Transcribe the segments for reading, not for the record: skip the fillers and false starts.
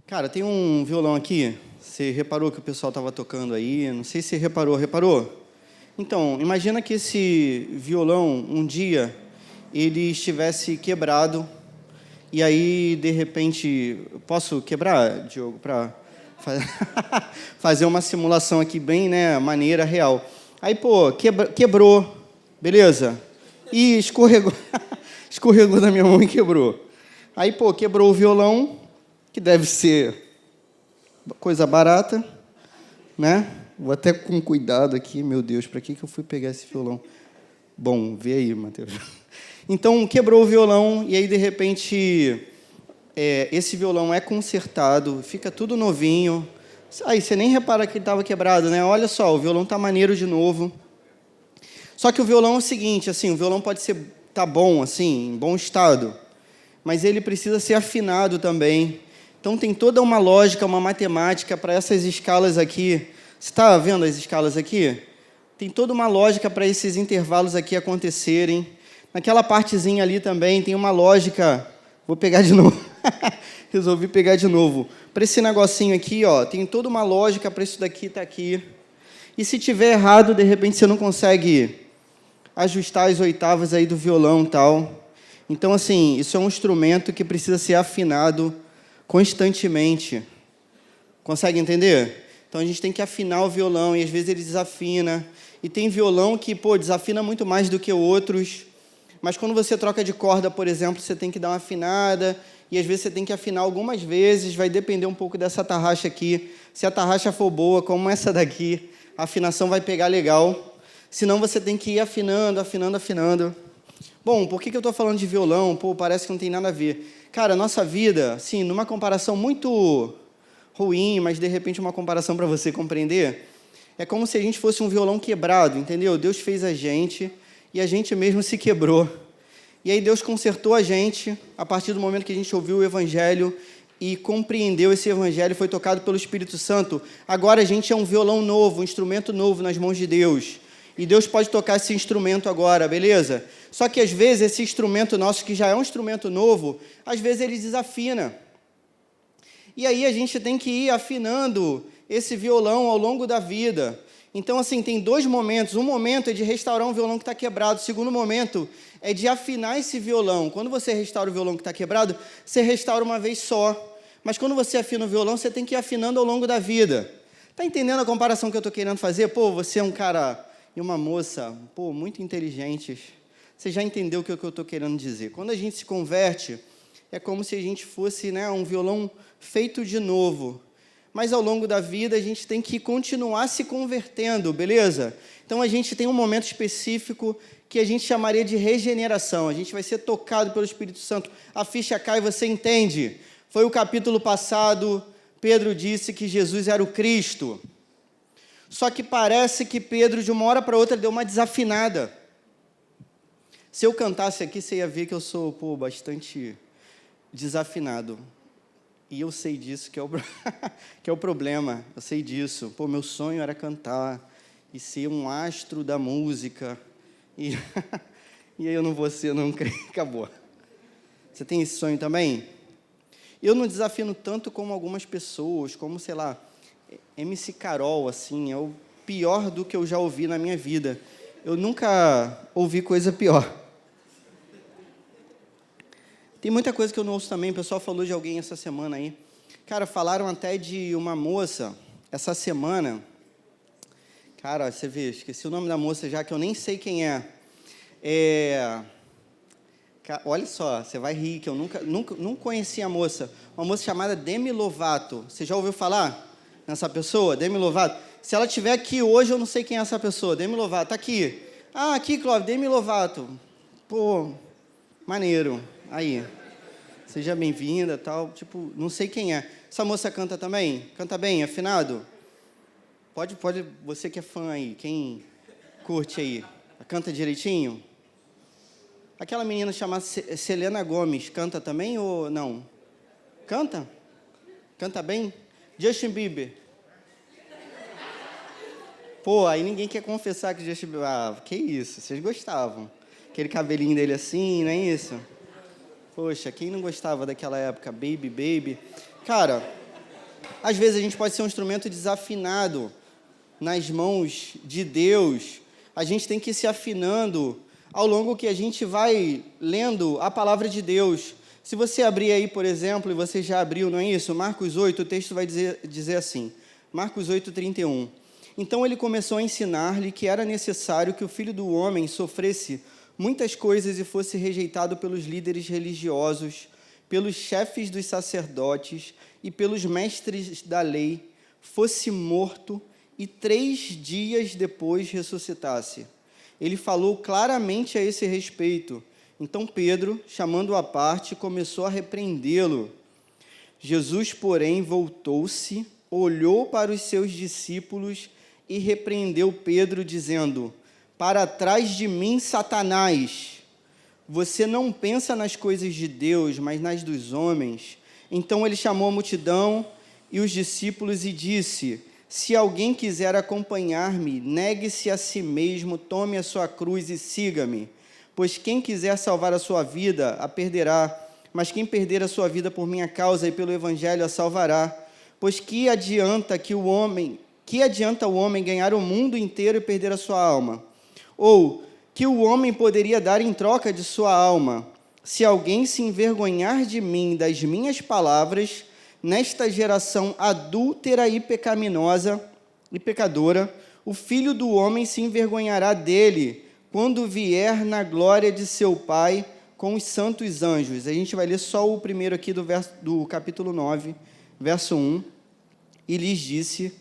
Cara, tem um violão aqui. Você reparou que o pessoal estava tocando aí? Não sei se você reparou? Então, imagina que esse violão, um dia, ele estivesse quebrado, e aí, de repente... Posso quebrar, Diogo, para fazer uma simulação aqui bem, né, maneira, real. Aí, pô, quebrou, beleza? E escorregou, escorregou da minha mão e quebrou. Aí, pô, quebrou o violão, que deve ser coisa barata, né? Vou até com cuidado aqui, meu Deus, para que eu fui pegar esse violão? Bom, vê aí, Matheus. Então, quebrou o violão, e aí, de repente, esse violão é consertado, fica tudo novinho. Aí, você nem repara que ele estava quebrado, né? Olha só, o violão está maneiro de novo. Só que o violão é o seguinte, assim, o violão pode tá bom, assim, em bom estado, mas ele precisa ser afinado também. Então, tem toda uma lógica, uma matemática para essas escalas aqui. Você está vendo as escalas aqui? Tem toda uma lógica para esses intervalos aqui acontecerem. Naquela partezinha ali também tem uma lógica... Vou pegar de novo. Resolvi pegar de novo. Para esse negocinho aqui, ó, tem toda uma lógica para isso daqui estar aqui. E se tiver errado, de repente você não consegue ajustar as oitavas aí do violão e tal. Então, assim, isso é um instrumento que precisa ser afinado constantemente. Consegue entender? Então, a gente tem que afinar o violão, e às vezes ele desafina. E tem violão que, pô, desafina muito mais do que outros. Mas quando você troca de corda, por exemplo, você tem que dar uma afinada, e às vezes você tem que afinar algumas vezes, vai depender um pouco dessa tarraxa aqui. Se a tarraxa for boa, como essa daqui, a afinação vai pegar legal. Senão você tem que ir afinando. Bom, por que eu estou falando de violão? Pô, parece que não tem nada a ver. Cara, a nossa vida, assim, numa comparação muito ruim, mas de repente uma comparação para você compreender, é como se a gente fosse um violão quebrado, entendeu? Deus fez a gente e a gente mesmo se quebrou. E aí Deus consertou a gente a partir do momento que a gente ouviu o Evangelho e compreendeu esse Evangelho, foi tocado pelo Espírito Santo. Agora a gente é um violão novo, um instrumento novo nas mãos de Deus. E Deus pode tocar esse instrumento agora, beleza? Só que às vezes esse instrumento nosso, que já é um instrumento novo, às vezes ele desafina. E aí a gente tem que ir afinando esse violão ao longo da vida. Então, assim, tem dois momentos. Um momento é de restaurar um violão que está quebrado. O segundo momento é de afinar esse violão. Quando você restaura o violão que está quebrado, você restaura uma vez só. Mas quando você afina o violão, você tem que ir afinando ao longo da vida. Está entendendo a comparação que eu estou querendo fazer? Pô, você é um cara e uma moça, pô, muito inteligentes. Você já entendeu o que eu estou querendo dizer. Quando a gente se converte, é como se a gente fosse, né, um violão feito de novo. Mas ao longo da vida a gente tem que continuar se convertendo, beleza? Então a gente tem um momento específico que a gente chamaria de regeneração. A gente vai ser tocado pelo Espírito Santo. A ficha cai, você entende? Foi o capítulo passado, Pedro disse que Jesus era o Cristo. Só que parece que Pedro, de uma hora para outra, deu uma desafinada. Se eu cantasse aqui, você ia ver que eu sou, pô, bastante desafinado. E eu sei disso, que é o problema. Eu sei disso. Pô, meu sonho era cantar e ser um astro da música. E aí eu não vou ser nunca. Acabou. Você tem esse sonho também? Eu não desafino tanto como algumas pessoas, como, sei lá, MC Carol, assim, é o pior do que eu já ouvi na minha vida. Eu nunca ouvi coisa pior. Tem muita coisa que eu não ouço também. O pessoal falou de alguém essa semana aí. Cara, falaram até de uma moça essa semana. Cara, você vê, esqueci o nome da moça já, que eu nem sei quem é. Olha só, você vai rir, que eu nunca conheci a moça. Uma moça chamada Demi Lovato. Você já ouviu falar nessa pessoa? Demi Lovato. Se ela estiver aqui hoje, eu não sei quem é essa pessoa. Demi Lovato, tá aqui. Ah, aqui, Clóvis, Demi Lovato. Pô, maneiro. Aí, seja bem-vinda, tal, tipo, não sei quem é. Essa moça canta também? Canta bem, afinado? Pode, você que é fã aí, quem curte aí, canta direitinho? Aquela menina chamada Selena Gomez, canta também ou não? Canta? Canta bem? Justin Bieber? Pô, aí ninguém quer confessar que Justin Bieber... Ah, que isso, vocês gostavam. Aquele cabelinho dele assim, não é isso? Poxa, quem não gostava daquela época? Baby. Cara, Às vezes a gente pode ser um instrumento desafinado nas mãos de Deus. A gente tem que ir se afinando ao longo que a gente vai lendo a palavra de Deus. Se você abrir aí, por exemplo, e você já abriu, não é isso? Marcos 8, o texto vai dizer assim, Marcos 8, 31. Então ele começou a ensinar-lhe que era necessário que o Filho do Homem sofresse muitas coisas e fosse rejeitado pelos líderes religiosos, pelos chefes dos sacerdotes e pelos mestres da lei, fosse morto e 3 dias depois ressuscitasse. Ele falou claramente a esse respeito. Então Pedro, chamando-o à parte, começou a repreendê-lo. Jesus, porém, voltou-se, olhou para os seus discípulos e repreendeu Pedro, dizendo: para trás de mim, Satanás, você não pensa nas coisas de Deus, mas nas dos homens. Então ele chamou a multidão e os discípulos e disse: se alguém quiser acompanhar-me, negue-se a si mesmo, tome a sua cruz e siga-me. Pois quem quiser salvar a sua vida, a perderá, mas quem perder a sua vida por minha causa e pelo evangelho a salvará. Pois que adianta o homem ganhar o mundo inteiro e perder a sua alma? Ou que o homem poderia dar em troca de sua alma? Se alguém se envergonhar de mim, das minhas palavras, nesta geração adúltera e pecaminosa e pecadora, o Filho do Homem se envergonhará dele, quando vier na glória de seu Pai com os santos anjos. A gente vai ler só o primeiro aqui do capítulo 9, verso 1. E lhes disse: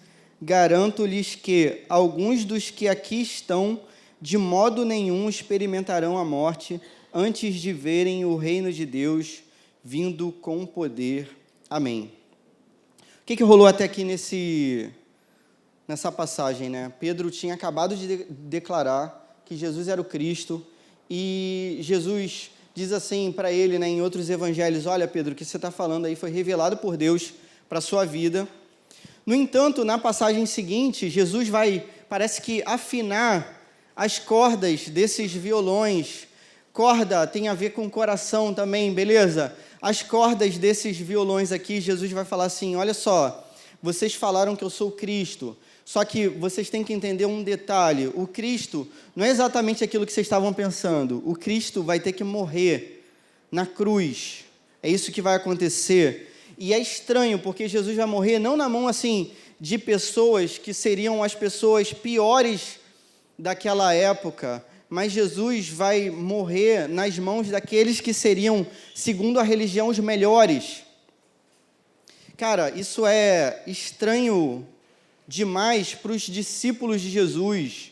garanto-lhes que alguns dos que aqui estão, de modo nenhum experimentarão a morte, antes de verem o reino de Deus vindo com poder. Amém. O que rolou até aqui nessa passagem, né? Pedro tinha acabado de declarar que Jesus era o Cristo, e Jesus diz assim para ele, né, em outros evangelhos: olha, Pedro, o que você está falando aí foi revelado por Deus para a sua vida. No entanto, na passagem seguinte, Jesus vai, parece que, afinar as cordas desses violões. Corda tem a ver com coração também, beleza? As cordas desses violões aqui, Jesus vai falar assim: olha só, vocês falaram que eu sou o Cristo, só que vocês têm que entender um detalhe: o Cristo não é exatamente aquilo que vocês estavam pensando. O Cristo vai ter que morrer na cruz. É isso que vai acontecer. E é estranho, porque Jesus vai morrer não na mão assim de pessoas que seriam as pessoas piores daquela época, mas Jesus vai morrer nas mãos daqueles que seriam, segundo a religião, os melhores. Cara, isso é estranho demais para os discípulos de Jesus.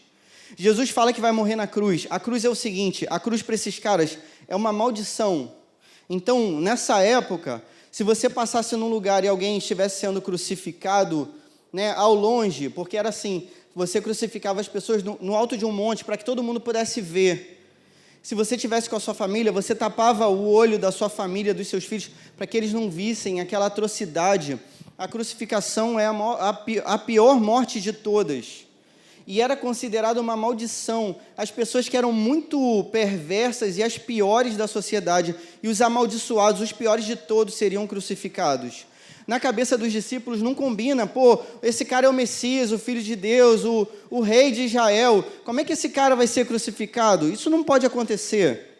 Jesus fala que vai morrer na cruz. A cruz é o seguinte: a cruz para esses caras é uma maldição. Então, nessa época, se você passasse num lugar e alguém estivesse sendo crucificado, né, ao longe, porque era assim, você crucificava as pessoas no alto de um monte para que todo mundo pudesse ver. Se você estivesse com a sua família, você tapava o olho da sua família, dos seus filhos, para que eles não vissem aquela atrocidade. A crucificação é a pior morte de todas. E era considerada uma maldição. As pessoas que eram muito perversas e as piores da sociedade, e os amaldiçoados, os piores de todos, seriam crucificados. Na cabeça dos discípulos não combina: pô, esse cara é o Messias, o Filho de Deus, o Rei de Israel, como é que esse cara vai ser crucificado? Isso não pode acontecer.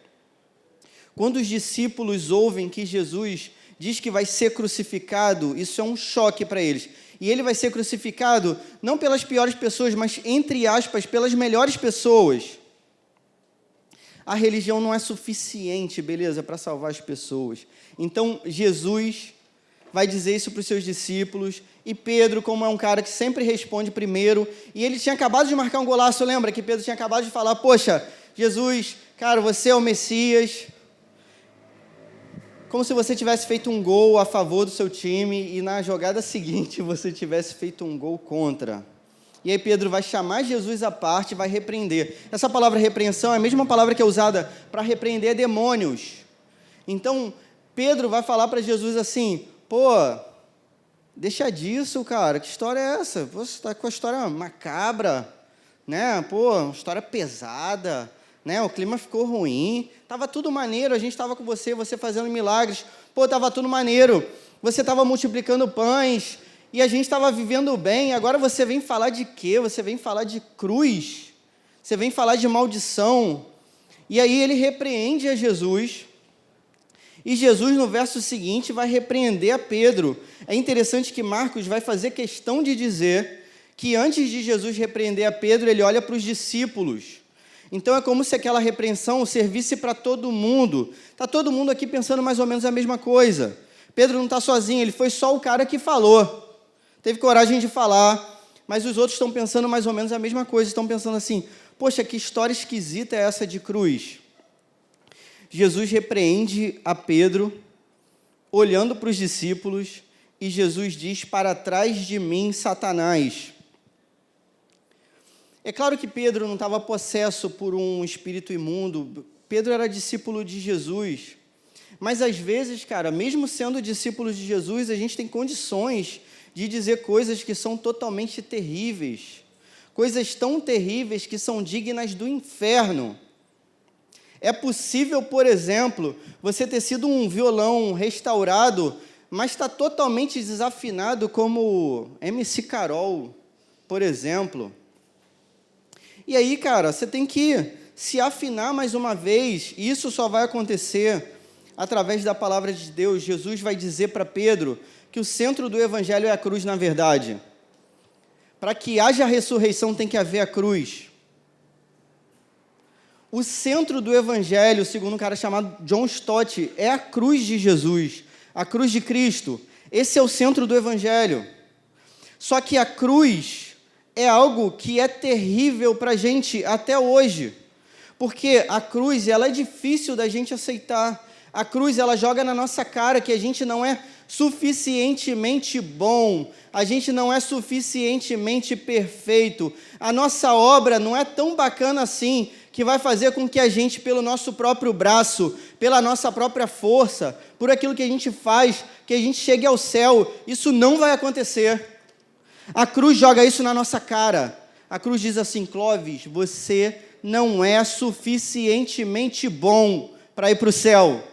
Quando os discípulos ouvem que Jesus diz que vai ser crucificado, isso é um choque para eles. E ele vai ser crucificado não pelas piores pessoas, mas, entre aspas, pelas melhores pessoas. A religião não é suficiente, beleza, para salvar as pessoas. Então, Jesus vai dizer isso para os seus discípulos, e Pedro, como é um cara que sempre responde primeiro, e ele tinha acabado de marcar um golaço, lembra que Pedro tinha acabado de falar: poxa, Jesus, cara, você é o Messias. Como se você tivesse feito um gol a favor do seu time e na jogada seguinte você tivesse feito um gol contra. E aí Pedro vai chamar Jesus à parte e vai repreender. Essa palavra repreensão é a mesma palavra que é usada para repreender demônios. Então, Pedro vai falar para Jesus assim: pô, deixa disso, cara, que história é essa? Você está com a história macabra, né? Pô, uma história pesada, né? O clima ficou ruim, estava tudo maneiro, a gente estava com você fazendo milagres, pô, estava tudo maneiro, você estava multiplicando pães, e a gente estava vivendo bem, agora você vem falar de quê? Você vem falar de cruz, você vem falar de maldição. E aí ele repreende a Jesus, e Jesus no verso seguinte vai repreender a Pedro. É interessante que Marcos vai fazer questão de dizer que antes de Jesus repreender a Pedro, ele olha para os discípulos. Então é como se aquela repreensão servisse para todo mundo. Está todo mundo aqui pensando mais ou menos a mesma coisa. Pedro não está sozinho, ele foi só o cara que falou. Teve coragem de falar, mas os outros estão pensando mais ou menos a mesma coisa. Estão pensando assim, poxa, que história esquisita é essa de cruz? Jesus repreende a Pedro, olhando para os discípulos, e Jesus diz, para trás de mim, Satanás. É claro que Pedro não estava possesso por um espírito imundo. Pedro era discípulo de Jesus. Mas às vezes, cara, mesmo sendo discípulos de Jesus, a gente tem condições de dizer coisas que são totalmente terríveis. Coisas tão terríveis que são dignas do inferno. É possível, por exemplo, você ter sido um violão restaurado, mas está totalmente desafinado, como MC Carol, por exemplo. E aí, cara, você tem que se afinar mais uma vez, e isso só vai acontecer através da palavra de Deus. Jesus vai dizer para Pedro que o centro do evangelho é a cruz, na verdade. Para que haja ressurreição tem que haver a cruz. O centro do evangelho, segundo um cara chamado John Stott, é a cruz de Jesus, a cruz de Cristo. Esse é o centro do evangelho. Só que a cruz é algo que é terrível para a gente até hoje, porque a cruz, ela é difícil da gente aceitar. A cruz, ela joga na nossa cara que a gente não é suficientemente bom, a gente não é suficientemente perfeito, a nossa obra não é tão bacana assim, que vai fazer com que a gente, pelo nosso próprio braço, pela nossa própria força, por aquilo que a gente faz, que a gente chegue ao céu. Isso não vai acontecer. A cruz joga isso na nossa cara. A cruz diz assim, Clóvis, você não é suficientemente bom para ir para o céu.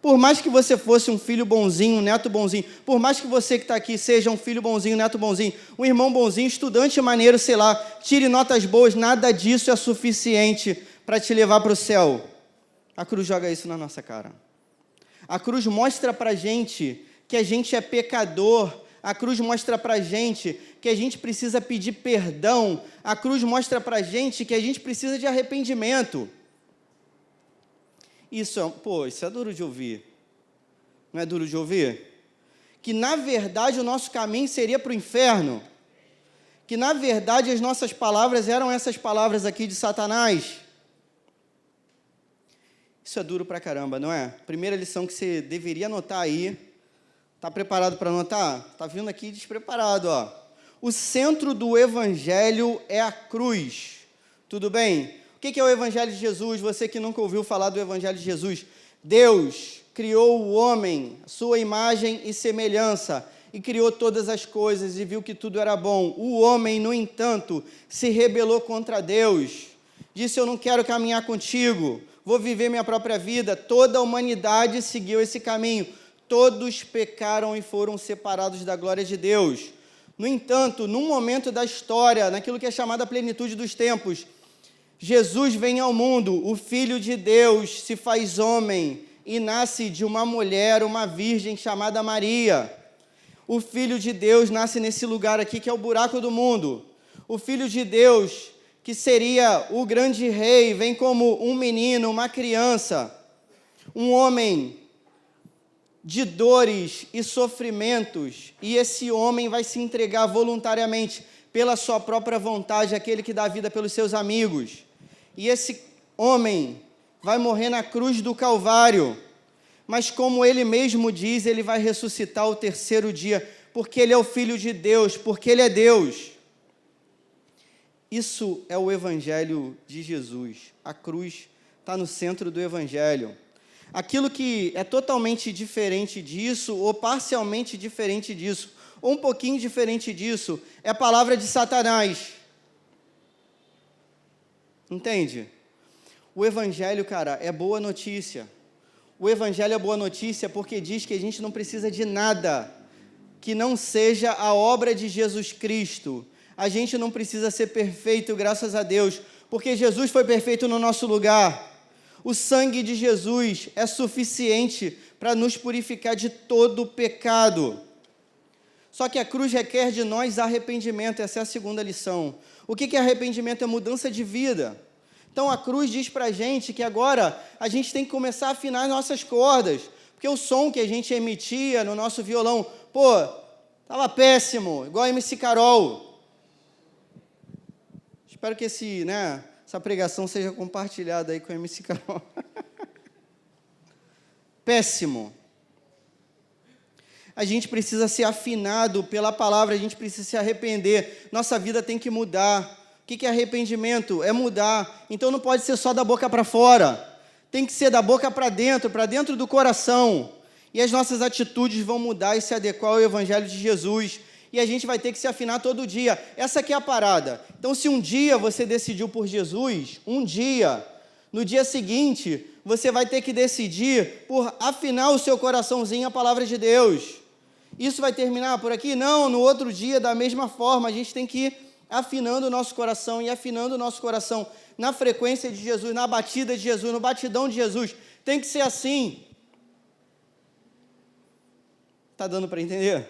Por mais que você fosse um filho bonzinho, um neto bonzinho, por mais que você que está aqui seja um filho bonzinho, um neto bonzinho, um irmão bonzinho, estudante maneiro, sei lá, tire notas boas, nada disso é suficiente para te levar para o céu. A cruz joga isso na nossa cara. A cruz mostra para a gente que a gente é pecador. A cruz mostra para a gente que a gente precisa pedir perdão. A cruz mostra para a gente que a gente precisa de arrependimento. Isso é duro de ouvir. Não é duro de ouvir? Que, na verdade, o nosso caminho seria para o inferno. Que, na verdade, as nossas palavras eram essas palavras aqui de Satanás. Isso é duro pra caramba, não é? Primeira lição que você deveria anotar aí. Está preparado para anotar? Está vindo aqui despreparado, ó. O centro do evangelho é a cruz. Tudo bem? O que é o evangelho de Jesus? Você que nunca ouviu falar do evangelho de Jesus. Deus criou o homem, sua imagem e semelhança, e criou todas as coisas e viu que tudo era bom. O homem, no entanto, se rebelou contra Deus. Disse, eu não quero caminhar contigo, vou viver minha própria vida. Toda a humanidade seguiu esse caminho. Todos pecaram e foram separados da glória de Deus. No entanto, num momento da história, naquilo que é chamada a plenitude dos tempos, Jesus vem ao mundo, o Filho de Deus se faz homem e nasce de uma mulher, uma virgem chamada Maria. O Filho de Deus nasce nesse lugar aqui que é o buraco do mundo. O Filho de Deus, que seria o grande rei, vem como um menino, uma criança, um homem de dores e sofrimentos, e esse homem vai se entregar voluntariamente, pela sua própria vontade, àquele que dá vida pelos seus amigos. E esse homem vai morrer na cruz do Calvário, mas como ele mesmo diz, ele vai ressuscitar ao terceiro dia, porque ele é o Filho de Deus, porque ele é Deus. Isso é o Evangelho de Jesus. A cruz está no centro do Evangelho. Aquilo que é totalmente diferente disso, ou parcialmente diferente disso, ou um pouquinho diferente disso, é a palavra de Satanás. Entende? O Evangelho, cara, é boa notícia. O Evangelho é boa notícia porque diz que a gente não precisa de nada que não seja a obra de Jesus Cristo. A gente não precisa ser perfeito, graças a Deus, porque Jesus foi perfeito no nosso lugar. O sangue de Jesus é suficiente para nos purificar de todo pecado. Só que a cruz requer de nós arrependimento, essa é a segunda lição. O que é arrependimento? É mudança de vida. Então a cruz diz para a gente que agora a gente tem que começar a afinar as nossas cordas, porque o som que a gente emitia no nosso violão, estava péssimo, igual a MC Carol. Espero que essa pregação seja compartilhada aí com a MC Carol. Péssimo. A gente precisa ser afinado pela palavra, a gente precisa se arrepender. Nossa vida tem que mudar. O que é arrependimento? É mudar. Então não pode ser só da boca para fora. Tem que ser da boca para dentro do coração. E as nossas atitudes vão mudar e se adequar ao Evangelho de Jesus. E a gente vai ter que se afinar todo dia. Essa aqui é a parada. Então, se um dia você decidiu por Jesus, no dia seguinte, você vai ter que decidir por afinar o seu coraçãozinho à palavra de Deus. Isso vai terminar por aqui? Não, no outro dia, da mesma forma, a gente tem que ir afinando o nosso coração e afinando o nosso coração na frequência de Jesus, na batida de Jesus, no batidão de Jesus. Tem que ser assim. Está dando para entender?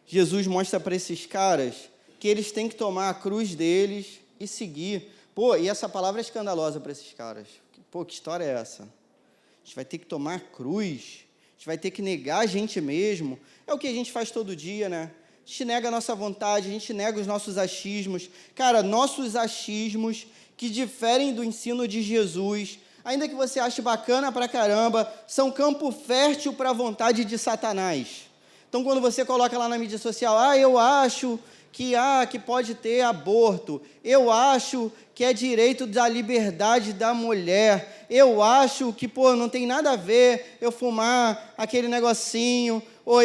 Jesus mostra para esses caras que eles têm que tomar a cruz deles e seguir. E essa palavra é escandalosa para esses caras. Que história é essa? A gente vai ter que tomar a cruz, a gente vai ter que negar a gente mesmo. É o que a gente faz todo dia, né? A gente nega a nossa vontade, a gente nega os nossos achismos. Cara, nossos achismos que diferem do ensino de Jesus, ainda que você ache bacana pra caramba, são campo fértil para a vontade de Satanás. Então, quando você coloca lá na mídia social, eu acho que pode ter aborto, eu acho que é direito da liberdade da mulher, eu acho que, não tem nada a ver eu fumar aquele negocinho, ou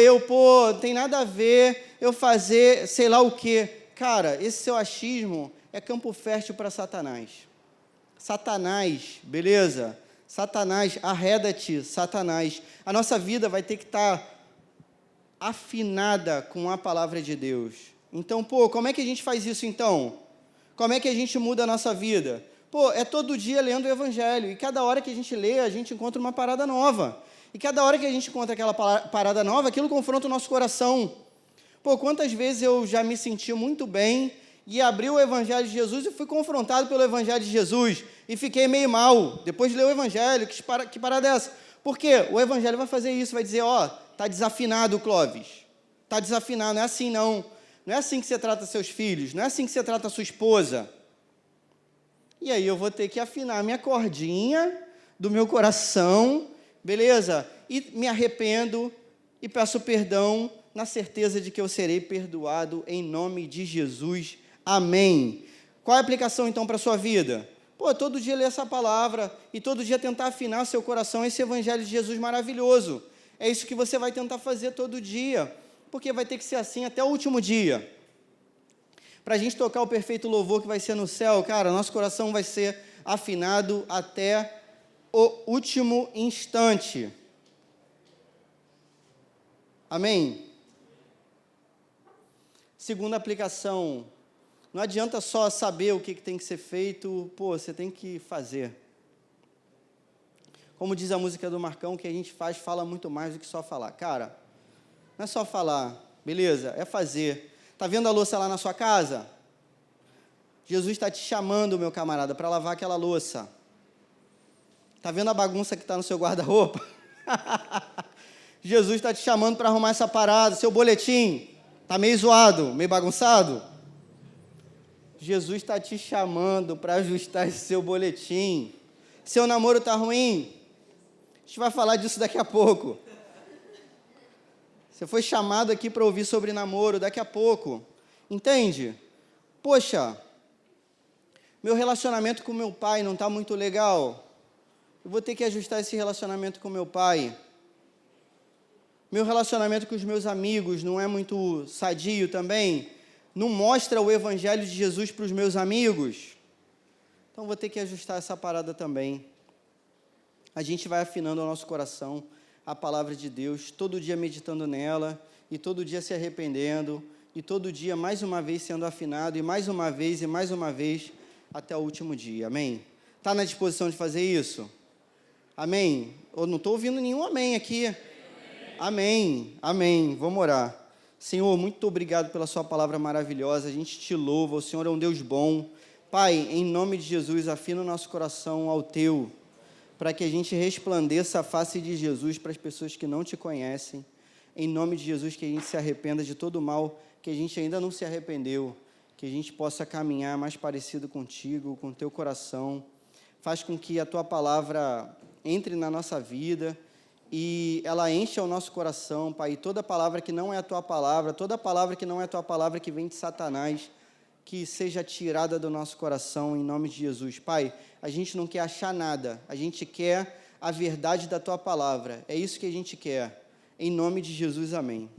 tem nada a ver eu fazer sei lá o quê. Cara, esse seu achismo é campo fértil para Satanás. Satanás, beleza? Satanás, arreda-te, Satanás. A nossa vida vai ter que estar afinada com a palavra de Deus. Então, como é que a gente faz isso, então? Como é que a gente muda a nossa vida? É todo dia lendo o Evangelho, e cada hora que a gente lê, a gente encontra uma parada nova. E cada hora que a gente encontra aquela parada nova, aquilo confronta o nosso coração. Quantas vezes eu já me senti muito bem e abri o Evangelho de Jesus e fui confrontado pelo Evangelho de Jesus e fiquei meio mal, depois de ler o Evangelho, que parada é essa? Porque o Evangelho vai fazer isso, vai dizer, está desafinado, Clóvis, está desafinado, não é assim não. Não é assim que você trata seus filhos, não é assim que você trata a sua esposa. E aí eu vou ter que afinar a minha cordinha do meu coração, beleza? E me arrependo e peço perdão na certeza de que eu serei perdoado em nome de Jesus. Amém. Qual é a aplicação então para a sua vida? Todo dia ler essa palavra e todo dia tentar afinar seu coração, esse Evangelho de Jesus maravilhoso. É isso que você vai tentar fazer todo dia, porque vai ter que ser assim até o último dia. Para a gente tocar o perfeito louvor que vai ser no céu, cara, nosso coração vai ser afinado até o último instante. Amém? Segunda aplicação, não adianta só saber o que tem que ser feito, você tem que fazer. Como diz a música do Marcão, o que a gente faz fala muito mais do que só falar. Cara, não é só falar, beleza, é fazer. Está vendo a louça lá na sua casa? Jesus está te chamando, meu camarada, para lavar aquela louça. Está vendo a bagunça que está no seu guarda-roupa? Jesus está te chamando para arrumar essa parada, seu boletim está meio zoado, meio bagunçado. Jesus está te chamando para ajustar esse seu boletim. Seu namoro está ruim? A gente vai falar disso daqui a pouco. Você foi chamado aqui para ouvir sobre namoro daqui a pouco. Entende? Meu relacionamento com meu pai não está muito legal. Eu vou ter que ajustar esse relacionamento com meu pai. Meu relacionamento com os meus amigos não é muito sadio também. Não mostra o Evangelho de Jesus para os meus amigos. Então, vou ter que ajustar essa parada também. A gente vai afinando o nosso coração, a palavra de Deus, todo dia meditando nela e todo dia se arrependendo, e todo dia mais uma vez sendo afinado, e mais uma vez, até o último dia. Amém? Está na disposição de fazer isso? Amém? Eu não estou ouvindo nenhum amém aqui. Amém. Amém. Vamos orar. Senhor, muito obrigado pela sua palavra maravilhosa. A gente te louva. O Senhor é um Deus bom. Pai, em nome de Jesus, afina o nosso coração ao teu, para que a gente resplandeça a face de Jesus para as pessoas que não te conhecem. Em nome de Jesus, que a gente se arrependa de todo o mal que a gente ainda não se arrependeu, que a gente possa caminhar mais parecido contigo, com o teu coração. Faz com que a tua palavra entre na nossa vida e ela encha o nosso coração, Pai. E toda palavra que não é a tua palavra, toda palavra que não é a tua palavra que vem de Satanás, que seja tirada do nosso coração, em nome de Jesus. Pai, a gente não quer achar nada, a gente quer a verdade da tua palavra. É isso que a gente quer. Em nome de Jesus, amém.